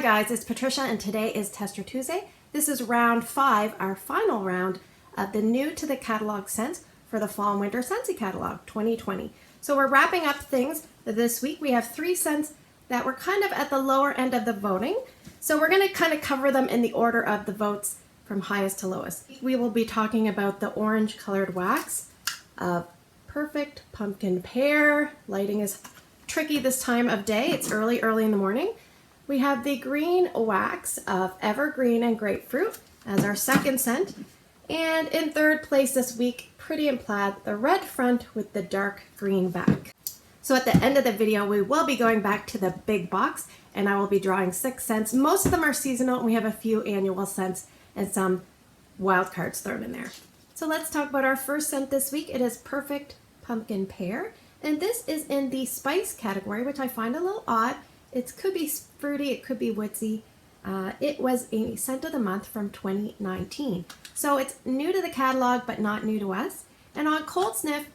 guys, it's Patricia and today is Tester Tuesday. This is round 5, our final round of the new to the catalog scents for the fall and winter Scentsy catalog 2020. So we're wrapping up things this week. We have 3 scents that were kind of at the lower end of the voting. So we're going to kind of cover them in the order of the votes from highest to lowest. We will be talking about the orange colored wax of Perfect Pumpkin Pear. Lighting is tricky this time of day. It's early in the morning. We have the green wax of Evergreen and Grapefruit as our second scent. And in third place this week, Pretty and Plaid, the red front with the dark green back. So at the end of the video, we will be going back to the big box and I will be drawing 6 scents. Most of them are seasonal and we have a few annual scents and some wild cards thrown in there. So let's talk about our first scent this week. It is Perfect Pumpkin Pear. And this is in the spice category, which I find a little odd. It could be fruity, it could be woodsy. It was a scent of the month from 2019. So it's new to the catalog, but not new to us. And on cold sniff,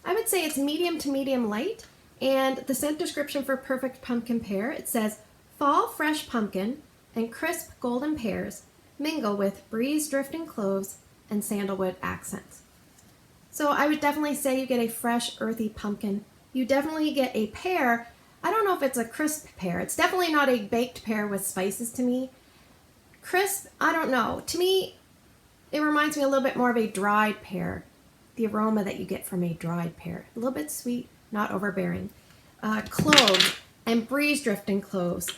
I would say it's medium to medium light. And the scent description for Perfect Pumpkin Pear, it says, fall fresh pumpkin and crisp golden pears mingle with breeze drifting cloves and sandalwood accents. So I would definitely say you get a fresh, earthy pumpkin. You definitely get a pear. I don't know if it's a crisp pear. It's definitely not a baked pear with spices to me. Crisp, I don't know. To me, it reminds me a little bit more of a dried pear. The aroma that you get from a dried pear. A little bit sweet, not overbearing. Cloves and breeze drifting cloves.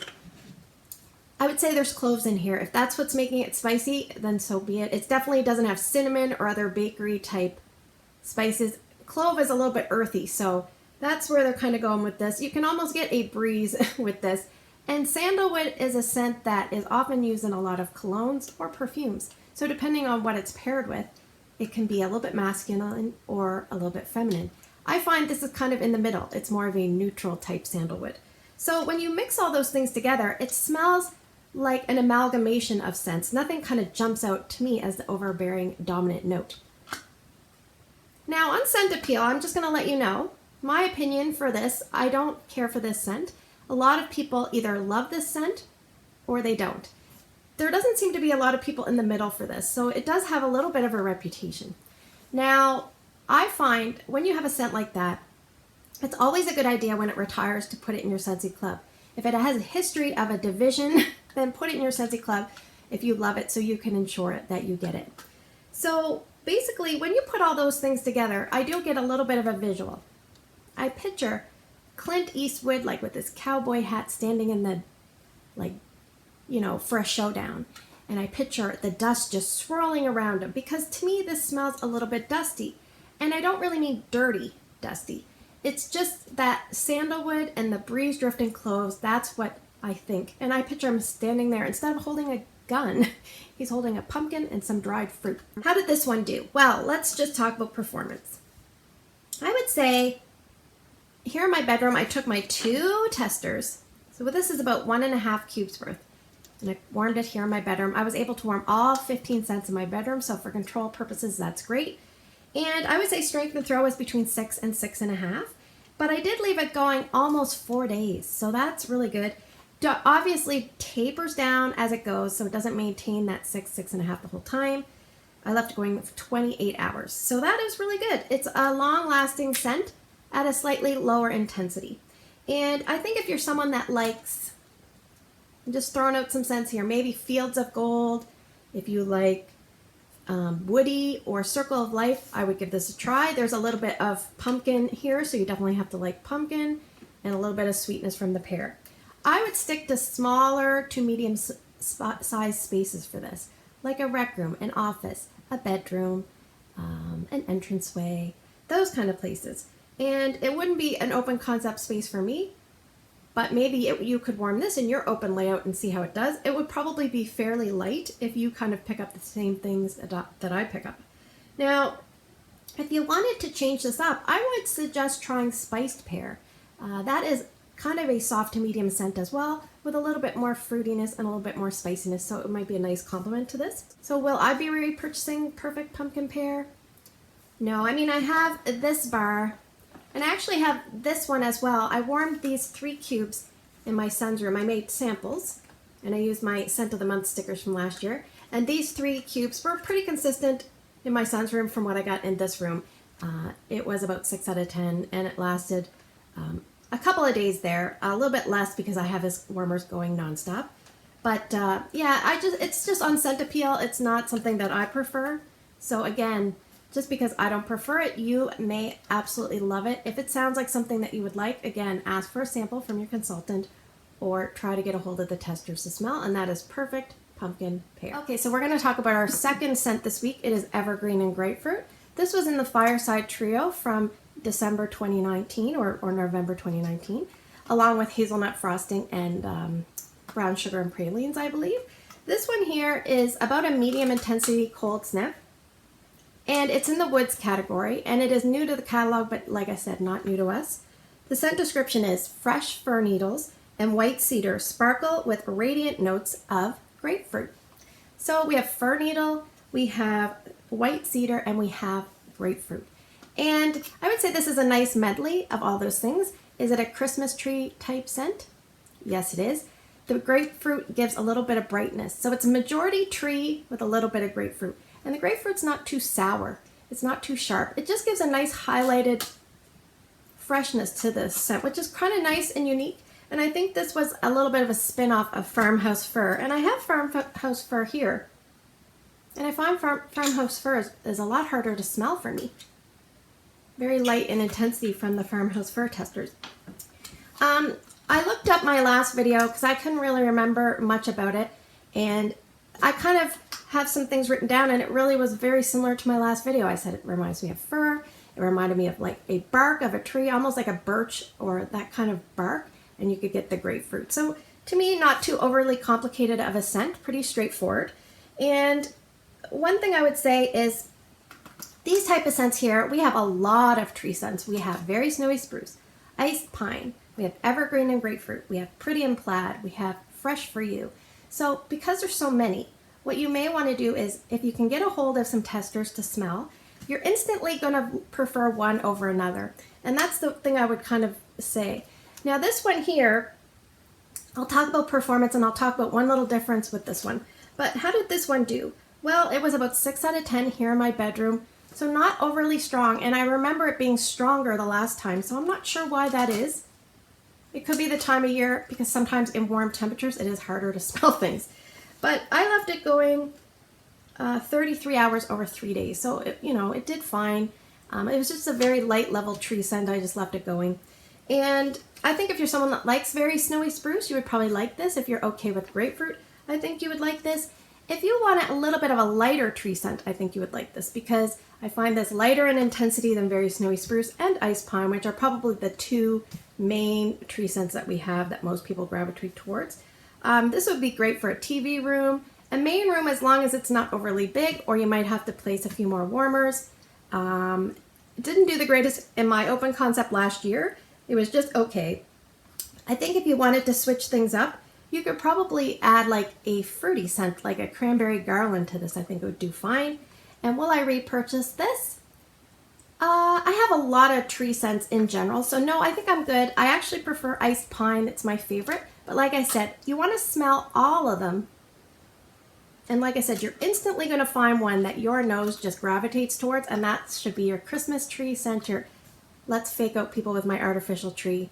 I would say there's cloves in here. If that's what's making it spicy, then so be it. It definitely doesn't have cinnamon or other bakery type spices. Clove is a little bit earthy, so that's where they're kind of going with this. You can almost get a breeze with this. And sandalwood is a scent that is often used in a lot of colognes or perfumes. So depending on what it's paired with, it can be a little bit masculine or a little bit feminine. I find this is kind of in the middle. It's more of a neutral type sandalwood. So when you mix all those things together, it smells like an amalgamation of scents. Nothing kind of jumps out to me as the overbearing dominant note. Now on scent appeal, I'm just going to let you know, my opinion for this, I don't care for this scent. A lot of people either love this scent or they don't. There doesn't seem to be a lot of people in the middle for this, so it does have a little bit of a reputation. Now, I find when you have a scent like that, it's always a good idea when it retires to put it in your Scentsy Club. If it has a history of a division, then put it in your Scentsy Club if you love it so you can ensure it that you get it. So basically, when you put all those things together, I do get a little bit of a visual. I picture Clint Eastwood like with his cowboy hat standing in the, for a showdown. And I picture the dust just swirling around him because to me this smells a little bit dusty. And I don't really mean dirty dusty. It's just that sandalwood and the breeze drifting cloves, that's what I think. And I picture him standing there instead of holding a gun. He's holding a pumpkin and some dried fruit. How did this one do? Well, let's just talk about performance. I would say here in my bedroom, I took my 2 testers. So this is about 1.5 cubes worth. And I warmed it here in my bedroom. I was able to warm all 15 scents in my bedroom. So for control purposes, that's great. And I would say strength and throw is between 6 and 6.5. But I did leave it going almost 4 days. So that's really good. Obviously tapers down as it goes. So it doesn't maintain that 6.5 the whole time. I left it going for 28 hours. So that is really good. It's a long lasting scent at a slightly lower intensity. And I think if you're someone that likes, I'm just throwing out some scents here, maybe Fields of Gold, if you like woody or Circle of Life, I would give this a try. There's a little bit of pumpkin here, so you definitely have to like pumpkin, and a little bit of sweetness from the pear. I would stick to smaller to medium size spaces for this, like a rec room, an office, a bedroom, an entranceway, those kind of places. And it wouldn't be an open concept space for me, but maybe you could warm this in your open layout and see how it does. It would probably be fairly light if you kind of pick up the same things that I pick up. Now, if you wanted to change this up, I would suggest trying Spiced Pear. That is kind of a soft to medium scent as well, with a little bit more fruitiness and a little bit more spiciness, so it might be a nice complement to this. So will I be repurchasing Perfect Pumpkin Pear? No, I mean I have this bar, and I actually have this one as well. I warmed these 3 cubes in my son's room. I made samples, and I used my Scent of the Month stickers from last year. And these 3 cubes were pretty consistent in my son's room from what I got in this room. It was about 6 out of 10, and it lasted a couple of days there, a little bit less because I have his warmers going nonstop. But yeah, it's just on scent appeal. It's not something that I prefer. So again, just because I don't prefer it, you may absolutely love it. If it sounds like something that you would like, again, ask for a sample from your consultant or try to get a hold of the testers to smell, and that is Perfect Pumpkin Pear. Okay, so we're going to talk about our second scent this week. It is Evergreen and Grapefruit. This was in the Fireside Trio from December 2019 or November 2019, along with hazelnut frosting and brown sugar and pralines, I believe. This one here is about a medium intensity cold sniff, and it's in the woods category, and it is new to the catalog, but like I said, not new to us. The scent description is fresh fir needles and white cedar sparkle with radiant notes of grapefruit. So we have fir needle, we have white cedar, and we have grapefruit. And I would say this is a nice medley of all those things. Is it a Christmas tree type scent? Yes, it is. The grapefruit gives a little bit of brightness. So it's a majority tree with a little bit of grapefruit. And the grapefruit's not too sour. It's not too sharp. It just gives a nice highlighted freshness to this scent, which is kind of nice and unique. And I think this was a little bit of a spin-off of Farmhouse Fir. And I have Farmhouse Fir here. And I find Farmhouse Fir is a lot harder to smell for me. Very light in intensity from the Farmhouse Fir testers. I looked up my last video because I couldn't really remember much about it, and I kind of have some things written down, and it really was very similar to my last video. I said it reminds me of fir. It reminded me of like a bark of a tree, almost like a birch or that kind of bark, and you could get the grapefruit. So to me, not too overly complicated of a scent, pretty straightforward. And one thing I would say is these type of scents here, we have a lot of tree scents. We have very snowy spruce, iced pine, we have evergreen and grapefruit, we have pretty and plaid, we have fresh for you. So because there's so many, what you may want to do is if you can get a hold of some testers to smell, you're instantly going to prefer one over another. And that's the thing I would kind of say. Now this one here, I'll talk about performance and I'll talk about one little difference with this one. But how did this one do? Well, it was about 6 out of 10 here in my bedroom. So not overly strong, and I remember it being stronger the last time, so I'm not sure why that is. It could be the time of year, because sometimes in warm temperatures it is harder to smell things. But I left it going 33 hours over 3 days, so it did fine. It was just a very light level tree scent. I just left it going. And I think if you're someone that likes very snowy spruce, you would probably like this. If you're okay with grapefruit, I think you would like this. If you want a little bit of a lighter tree scent, I think you would like this, because I find this lighter in intensity than very snowy spruce and ice pine, which are probably the 2 main tree scents that we have that most people gravitate towards. This would be great for a TV room, a main room as long as it's not overly big, or you might have to place a few more warmers. It didn't do the greatest in my open concept last year. It was just okay. I think if you wanted to switch things up, you could probably add like a fruity scent, like a cranberry garland to this. I think it would do fine. And will I repurchase this? I have a lot of tree scents in general, so no, I think I'm good. I actually prefer iced pine. It's my favorite. But like I said, you want to smell all of them. And like I said, you're instantly going to find one that your nose just gravitates towards, and that should be your Christmas tree scent, your let's fake out people with my artificial tree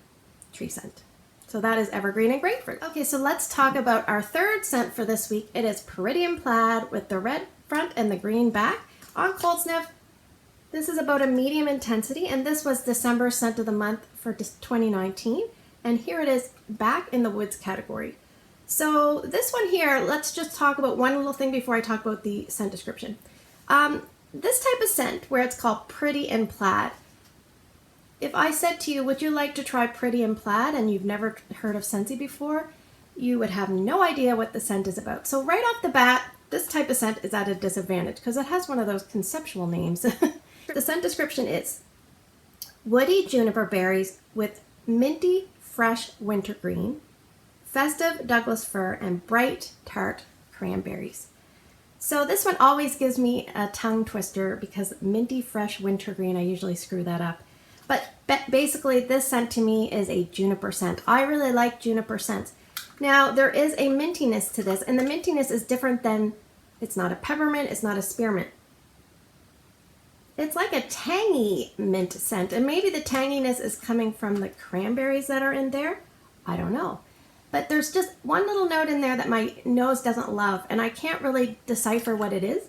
scent. So that is Evergreen and Grapefruit. Okay, so let's talk about our third scent for this week. It is Pretty and Plaid with the red front and the green back. On Cold Sniff, this is about a medium intensity, and this was December Scent of the Month for 2019. And here it is back in the woods category. So this one here, let's just talk about one little thing before I talk about the scent description. This type of scent, where it's called Pretty and Plaid, if I said to you, would you like to try Pretty and Plaid, and you've never heard of Scentsy before, you would have no idea what the scent is about. So right off the bat, this type of scent is at a disadvantage because it has one of those conceptual names. The scent description is woody juniper berries with minty fresh wintergreen, festive Douglas fir, and bright tart cranberries. So this one always gives me a tongue twister because minty fresh wintergreen, I usually screw that up. But basically this scent to me is a juniper scent. I really like juniper scents. Now, there is a mintiness to this, and the mintiness is different than, it's not a peppermint, it's not a spearmint. It's like a tangy mint scent, and maybe the tanginess is coming from the cranberries that are in there. I don't know. But there's just one little note in there that my nose doesn't love, and I can't really decipher what it is.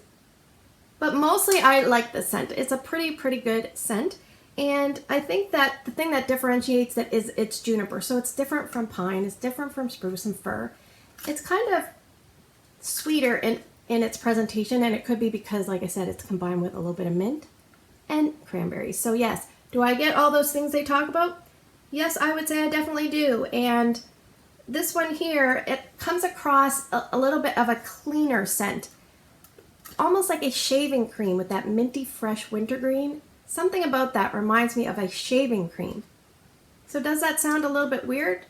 But mostly I like the scent. It's a pretty good scent. And I think that the thing that differentiates it is it's juniper. So it's different from pine, it's different from spruce and fir. It's kind of sweeter in its presentation, and it could be because, like I said, it's combined with a little bit of mint and cranberries. So yes, do I get all those things they talk about? Yes, I would say I definitely do. And this one here, it comes across a little bit of a cleaner scent. Almost like a shaving cream with that minty fresh wintergreen. Something about that reminds me of a shaving cream. So does that sound a little bit weird?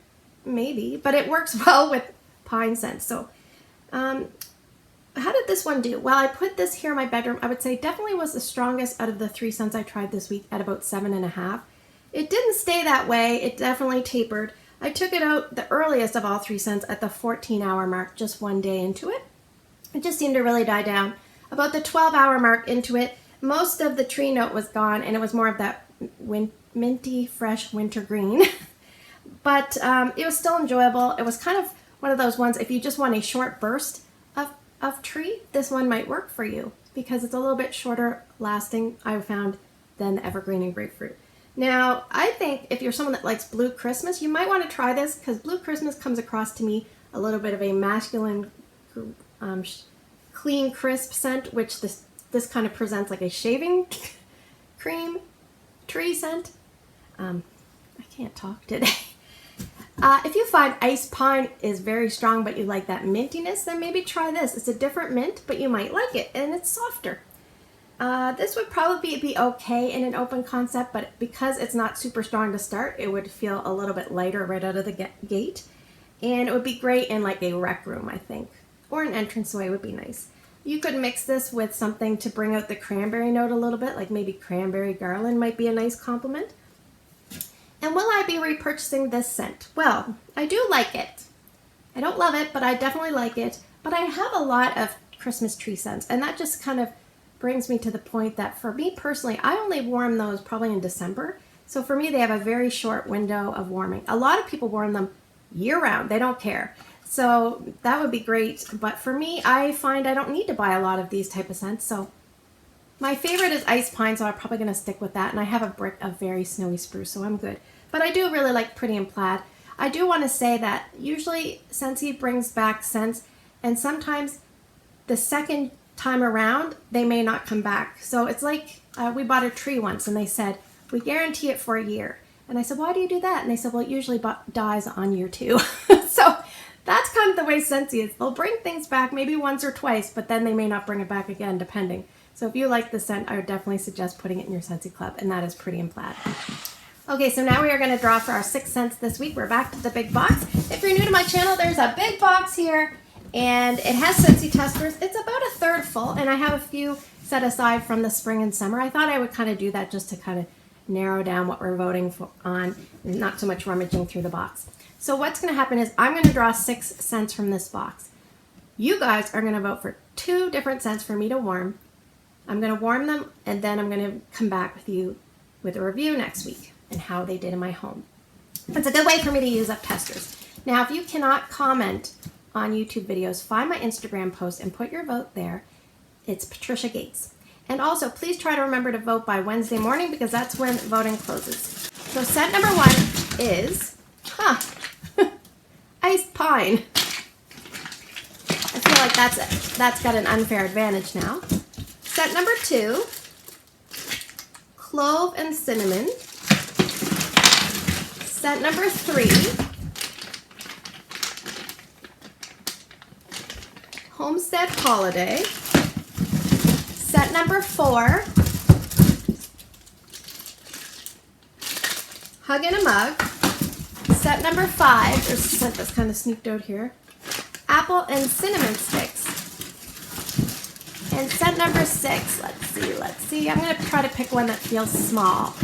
Maybe, but it works well with pine scents. So how did this one do? Well, I put this here in my bedroom. I would say definitely was the strongest out of the 3 scents I tried this week at about 7.5. It didn't stay that way. It definitely tapered. I took it out the earliest of all 3 scents at the 14-hour mark, just one day into it. It just seemed to really die down. About the 12-hour mark into it, most of the tree note was gone, and it was more of that minty, fresh wintergreen. But it was still enjoyable. It was kind of one of those ones, if you just want a short burst of tree, this one might work for you because it's a little bit shorter lasting, I found, than the Evergreen and Grapefruit. Now, I think if you're someone that likes Blue Christmas, you might want to try this because Blue Christmas comes across to me a little bit of a masculine, clean, crisp scent, which this kind of presents like a shaving cream tree scent. I can't talk today. If you find ice pine is very strong, but you like that mintiness, then maybe try this. It's a different mint, but you might like it, and it's softer. This would probably be okay in an open concept, but because it's not super strong to start, it would feel a little bit lighter right out of the gate. And it would be great in like a rec room, I think. Or an entranceway would be nice. You could mix this with something to bring out the cranberry note a little bit, like maybe cranberry garland might be a nice compliment. And will I be repurchasing this scent? Well, I do like it. I don't love it, but I definitely like it. But I have a lot of Christmas tree scents, and that just kind of brings me to the point that for me personally, I only warm those probably in December. So for me, they have a very short window of warming. A lot of people warm them year-round. They don't care. So that would be great. But for me, I find I don't need to buy a lot of these type of scents. So my favorite is ice pine, so I'm probably going to stick with that. And I have a brick of very snowy spruce, so I'm good. But I do really like Pretty and Plaid. I do want to say that usually Scentsy brings back scents, and sometimes the second time around, they may not come back. So it's like we bought a tree once, and they said, we guarantee it for a year. And I said, why do you do that? And they said, well, it usually dies on year 2. So that's kind of the way Scentsy is. They'll bring things back maybe once or twice, but then they may not bring it back again, depending. So if you like the scent, I would definitely suggest putting it in your Scentsy club, and that is Pretty and Plaid. Okay, so now we are going to draw for our 6 scents this week. We're back to the big box. If you're new to my channel, there's a big box here, and it has Scentsy testers. It's about a third full, and I have a few set aside from the spring and summer. I thought I would kind of do that just to kind of narrow down what we're voting for on, and not so much rummaging through the box. So what's going to happen is I'm going to draw 6 scents from this box. You guys are going to vote for 2 different scents for me to warm. I'm going to warm them, and then I'm going to come back with you with a review next week and how they did in my home. It's a good way for me to use up testers. Now, if you cannot comment on YouTube videos, find my Instagram post and put your vote there. It's Patricia Gates. And also, please try to remember to vote by Wednesday morning because that's when voting closes. So scent number 1 is, Ice Pine. I feel like that's got an unfair advantage now. Scent number 2, Clove and Cinnamon. Scent number 3, Homestead Holiday. Scent number 4, Hug in a Mug. Scent number 5, there's a scent that's kind of sneaked out here, Apple and Cinnamon Sticks. And scent number 6, let's see, I'm going to try to pick one that feels small.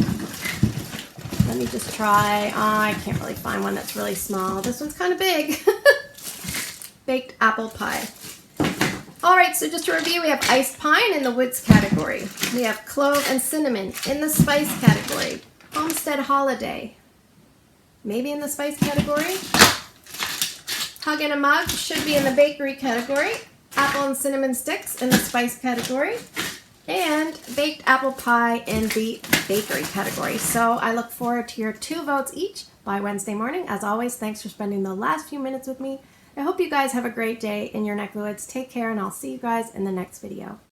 Let me just try, I can't really find one that's really small. This one's kind of big. baked apple pie. All right, so just to review, we have iced pine in the woods category. We have clove and cinnamon in the spice category. Homestead holiday, maybe in the spice category. Hug in a mug should be in the bakery category. Apple and cinnamon sticks in the spice category. And baked apple pie in the bakery category. So I look forward to your 2 votes each by Wednesday morning. As always, thanks for spending the last few minutes with me. I hope you guys have a great day in your neck of the woods. Take care, and I'll see you guys in the next video.